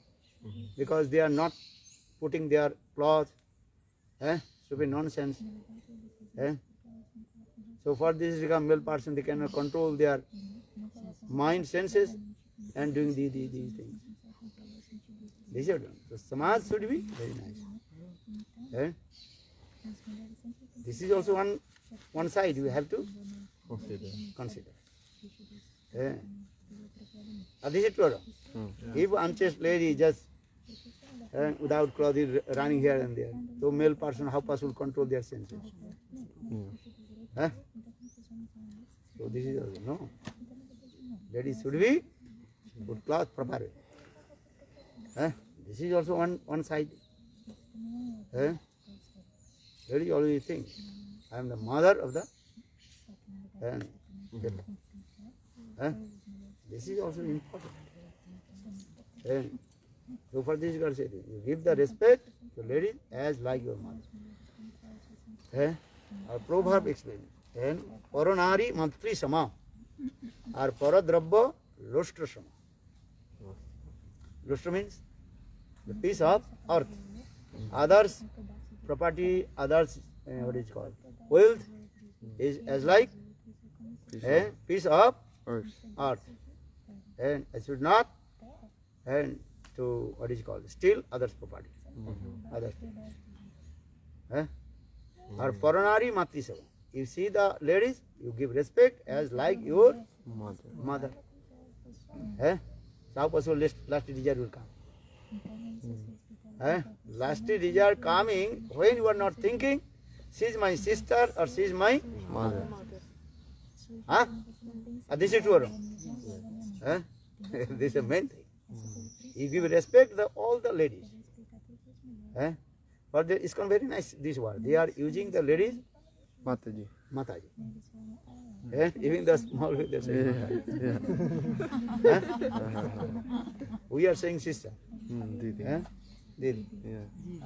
Because they are not putting their clothes. Stupid nonsense. So for this become male person, they cannot control their mind, senses, and doing these things. This is done. So Samaj should be very nice. This is also one side you have to consider. This is true. If unchaste lady just without clothing running here and there, so male person, how possible control their senses? So this is also, no. Ladies should be put cloth properly. This is also one side. Lady always think, I am the mother of the this is also important. So for this God said, you give the respect to ladies as like your mother. Our proverb explains. Paranari mantri sama. Or paradrabba lustra sama. Lustra means the piece of earth. Others property, others what is called? Wealth is as like a piece of earth. And I should not to what is called steal others' property. Others. Or paranari matri seva. You see the ladies, you give respect as like your mother. So how possible last desire will come? Last desire coming when you are not thinking, she is my sister or she is my mother. This is true. This is the main thing. You give respect to all the ladies. But it's very nice this word. They are using the ladies Mataji. Even the small they say we are saying sister. Didi. Didi.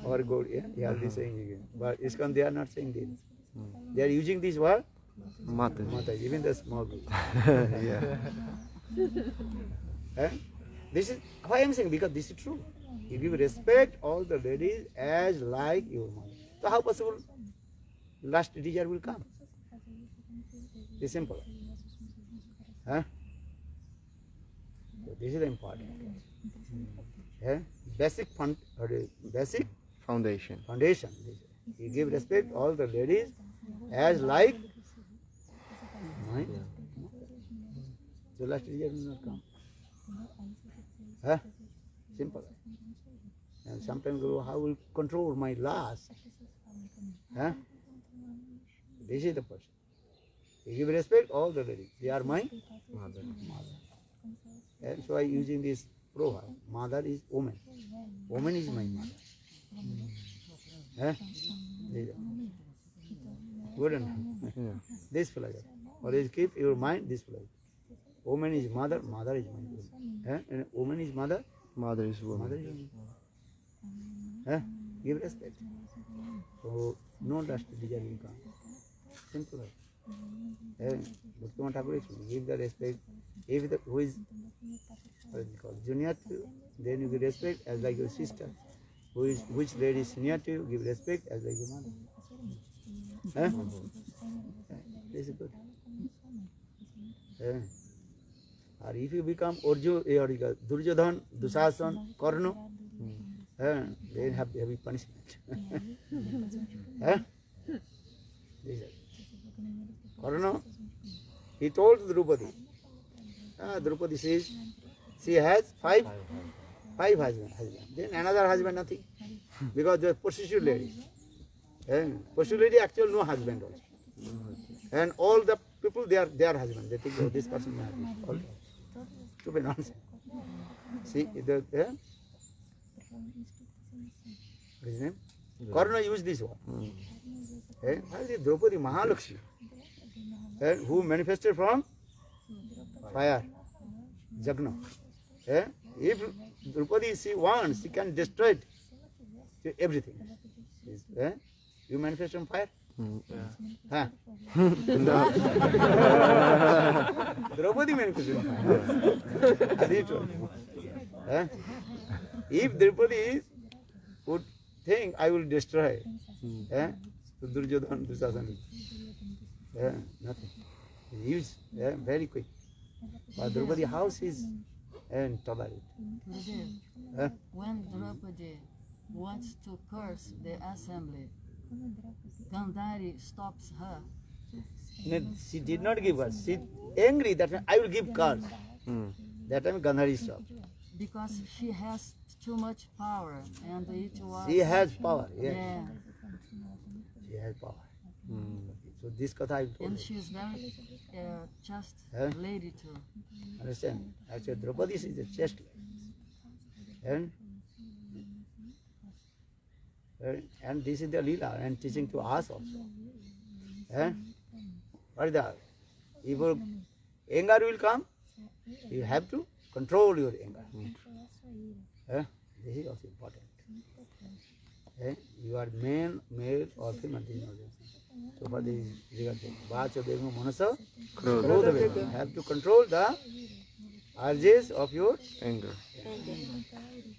Or God, they are saying again. But ISKCON they are not saying Didi. They are using this word Mataji, even the small group. This is why I am saying, because this is true. You give respect all the ladies as like your mother. So how possible last desire will come? It's simple. So this is important. Basic Foundation. You give respect all the ladies as like my mother. So last result will not come. Huh? Simple. And sometimes Guru, how will control my last? Huh? This is the person. You give respect, all the ladies. They are my Mother. mother. And so I using this proverb. Mother is woman. Woman is my mother. Huh? Good enough. Yeah. This pleasure. Always keep your mind this pleasure. Woman is mother, mother is my woman. Huh? And woman is mother, Mother is woman. mother is woman. Huh? Give respect. So no lust desire will come. Simple. Bhaktivinoda Thakur explained, give the respect. If the who is what is it called, junior to you, then you give respect as like your sister. Who is which lady is senior to you, give respect as like your mother. Huh? This is good. Or if you become Duryodhan, Dusasan, Karna, then have heavy punishment. Karna, he told Draupadi. Draupadi says she has five husbands. Then another husband nothing. Because the prostitute lady. Prostitute lady actually no husband also. And all the people they are their husband. They think, oh, this person may have all stupid nonsense. See what is his name? Karna used this one. Draupadi Mahalakshmi, who manifested from fire, Jagna. If Draupadi she wants, she can destroy everything. You manifest from fire? Huh? Draupadi manifested from fire. If Draupadi would think, I will destroy, Duryodhan, Dusasan, nothing. He is very quick. But Draupadi house is tolerant. When Draupadi wants to curse the assembly, Gandhari stops her. She did not give us. She angry that I will give curse. That time Gandhari stopped. Because she has too much power and it was... She has power, yes. Yeah. She has power. So this katha I told And you. she is very just lady too. Understand? Actually Draupadi is a chaste lady. And this is the Leela and teaching to us also. What is that? If your anger will come, you have to control your anger. This is also important. You are male or female. So for this regard, Vacha Devma Manasa, Krodha Devma. You have to control the urges of your Anger.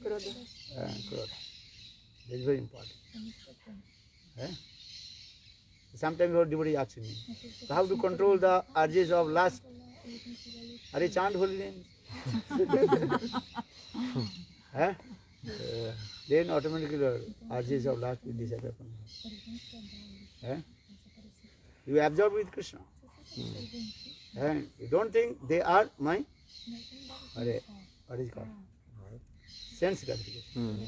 Krodha. That is very important. Sometimes your devotee asks me, so how to control the urges of lust? Are you chant holy name? Then automatically the urges of lust will disappear from you. You absorb with Krishna. You don't think they are my what is it called? Sense gratification.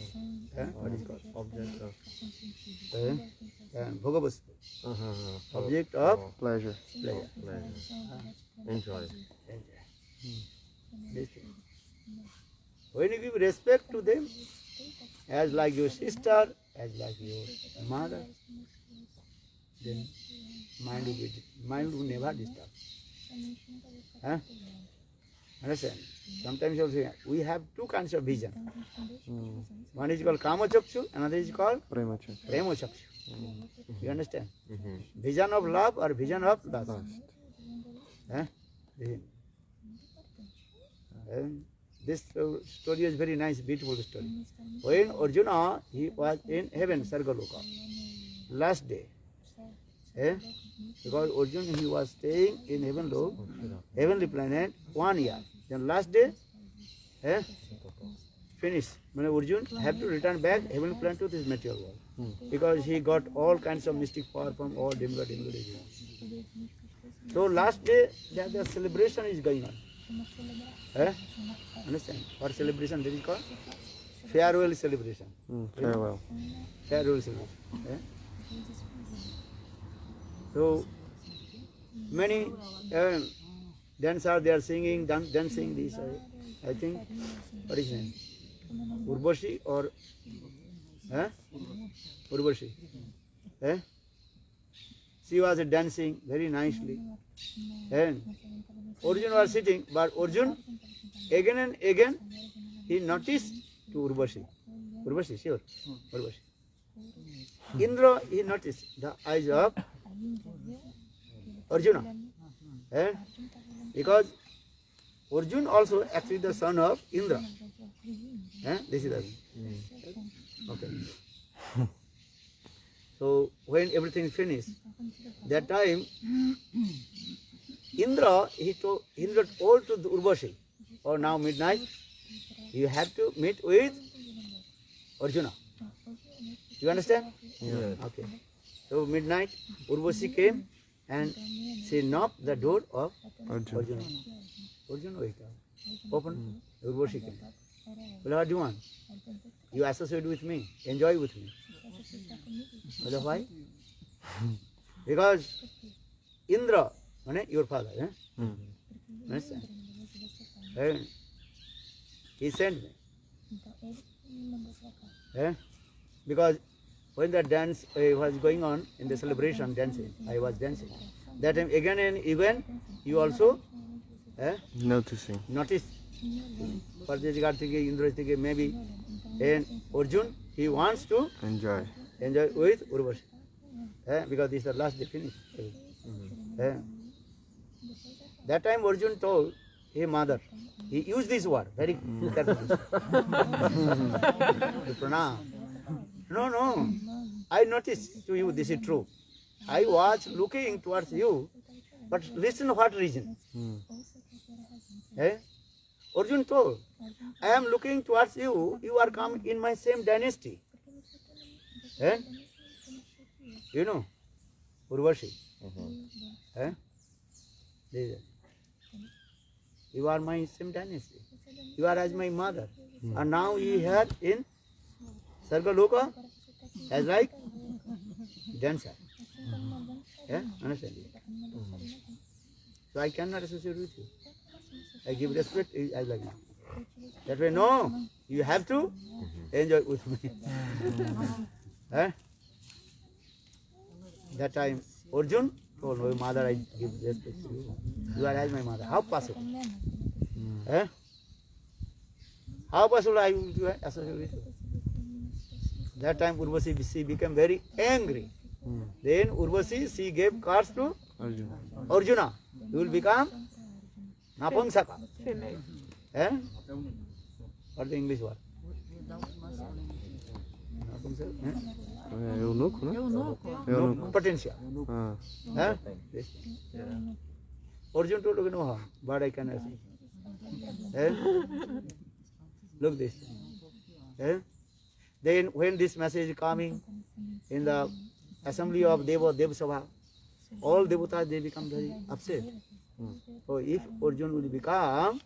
What is it called? Object of Bhogavastu. Object of Pleasure. pleasure. pleasure. Enjoy. This thing. When you give respect to them, as like your sister, as like your mother, then mind will never disturb. Understand? Sometimes also we have two kinds of vision. One is called Kama Chakshu, another is called Premature. Prema Chakshu. You understand? Vision of love or vision of lust. This story is very nice, beautiful story. When Arjuna, he was in heaven, Sargaloka, last day. Because Arjuna, he was staying in heavenly planet 1 year. Then last day, finished. When Arjuna have to return back heavenly planet to this material world. Because he got all kinds of mystic power from all demigod. So last day the celebration is going on. Understand? What celebration this is called? Farewell celebration. Farewell. Farewell celebration. So many dancers they are singing, dancing this. I think what is his name? Urvashi or Urvashi. She was dancing very nicely. And Arjun was sitting, but Arjun again and again he noticed to Urvashi. Urvashi, sure. Urvashi. Indra he noticed the eyes of Arjuna. Because Arjun also actually the son of Indra. This is the okay. So when everything is finished, that time Indra told to the Urvashi, oh now midnight, you have to meet with Arjuna. You understand? Yes. Okay. So midnight, Urvashi came and she knocked the door of Arjuna. Arjuna wake up. Open. Urvashi came. Well, what do you want? You associate with me, enjoy with me. Well, why? Because Indra, your father, understand? And he sent me. Because when the dance was going on in the celebration, dancing, I was dancing. That time again and again, you also Noticing. notice. For this regard, Indra is maybe, and Arjun, he wants to Enjoy. enjoy with Urvashi. Because this is the last day finish. That time Arjun told, hey mother, he used this word very carefully. Pranam. No, I noticed to you this is true. I was looking towards you, but listen what reason. Arjun told, I am looking towards you, you are come in my same dynasty. You know, Urvashi. You are my same dynasty. You are as my mother. And now you have in Sargaloka as like dancer. Understand? So I cannot associate with you. I give respect, I like you. That way, no, you have to enjoy with me. That time, Arjun told my mother, I give respect to you. You are as my mother. How possible? How possible I will associate with you? That time, Urvashi became very angry. Then Urvashi, she gave curse to Arjuna. You will become Napumsaka. What the English word? Eunuco, né? Eunuco. Potential. Ah. Arjun told no harm, but I can associate. Look this. Then when this message is coming in the assembly of Dev Sabha, all devatas they become very upset. So if Arjun will become,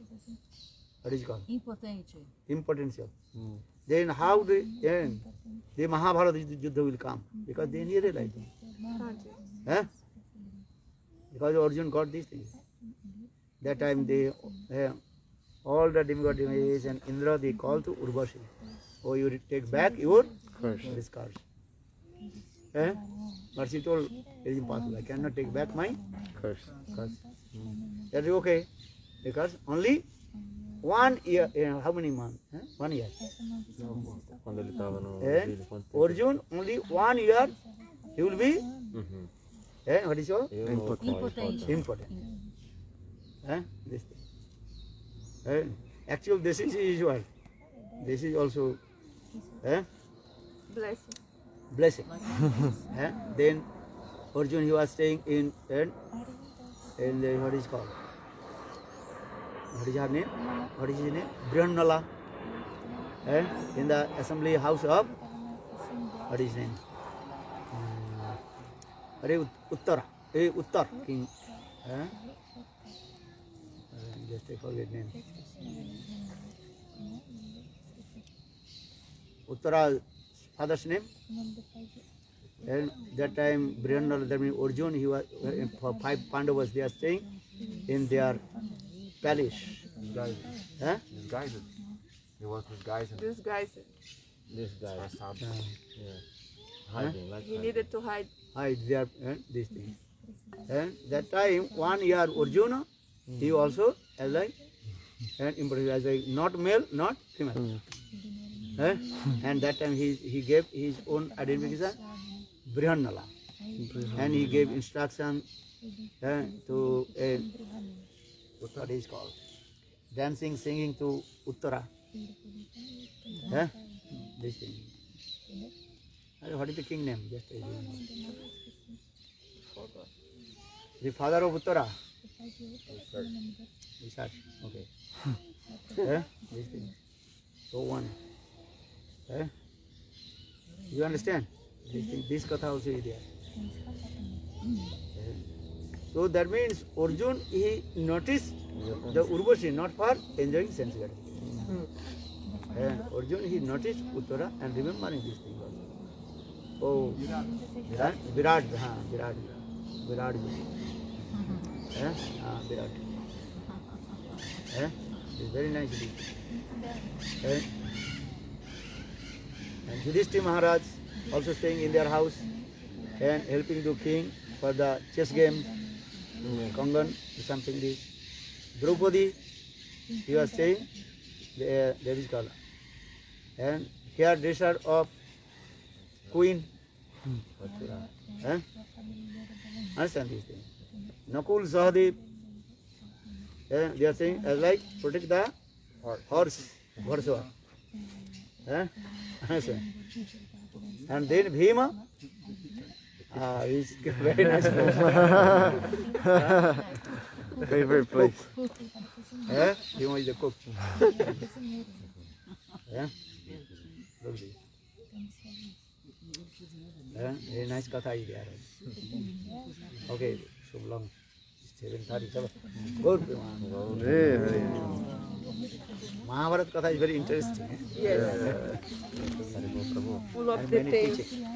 what is it called? Impotential. Then how the Mahabharata Yuddha will come? Because they nearly like it. Because Arjun got these things. That time they all the demigods and Indra they call to Urvashi. Oh, you take back your this curse. But she told, it is impossible. I cannot take back my curse. That is okay. Because only 1 year, how many months? 1 year. Quando ele estava no Arjun, only 1 year, he will be, what is your? Impotent. This thing. Actually, this is usual. This is also blessing. Then Arjun, he was staying in the, what is called? What is her name? What is his name? Brihannala. In the assembly house of, what is his name? Uttar King. Just I forget name. Uttara's father's name. And that time Brihandala, that means Arjun, he was for 5 Pandavas. They are staying in their palace. Misguided. Huh? Misguided. He was misguided. This guy, This guy, yeah, hiding, like he hiding. needed to hide. Hide their this thing. And that time 1 year Arjuna, he also as like and impressed as a not male, not female. And that time he gave his own identification, Brihandala, and he gave instruction to what is called dancing, singing to Uttara. This thing. What is the king name? Just the father of Uttara. Vishak. Okay. This thing. So one. You understand? This katha also is there. So that means Arjun, he noticed the Urvashi not for enjoying sense gratification. Arjun, he noticed Uttara and remembering this thing also. Oh, Virat. Virat. Virat. It's very nice. And Yudhishthira Maharaj also staying in their house and helping the king for the chess game, Kangan, something this. Draupadi, he was staying, that is called. And hairdresser of queen. Understand this thing. Nakul Sahadev, they are saying as like protect the horse, Bharsava. And then Bhima, is very nice. Favorite place. Bhima is the cook. Look this. Very nice katha is there. Okay, so long. 7:30. Good. Mahabharata katha is very interesting. Yes. Full of And many details. teaching.